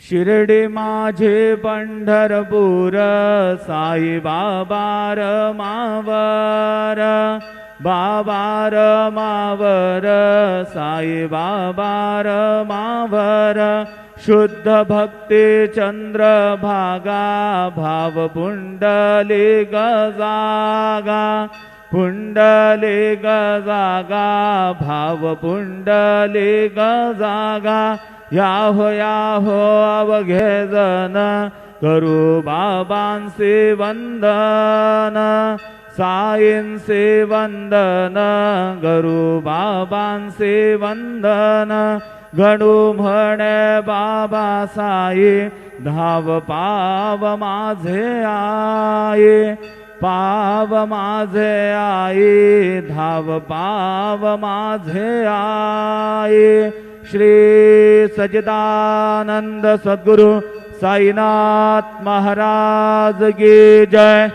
शिर्डी माझे पंढरपूर साई बाबा मावर बाबार मावर साई बाबार मावर शुद्ध भक्ती चंद्र भागा भाव पुंडली गजागा पुंडली गजागा भाव पुंडली गजागा याहो याहो अवघे जन करू बाबांचे वंदन साईंचे वंदन करू बाबांचे वंदन गणू म्हणे बाबा साई धाव पाव माझे आई पाव माझे आई धाव पाव माझे आई श्री सच्चिदानंद सद्गुरु साईनाथ महाराज की जय।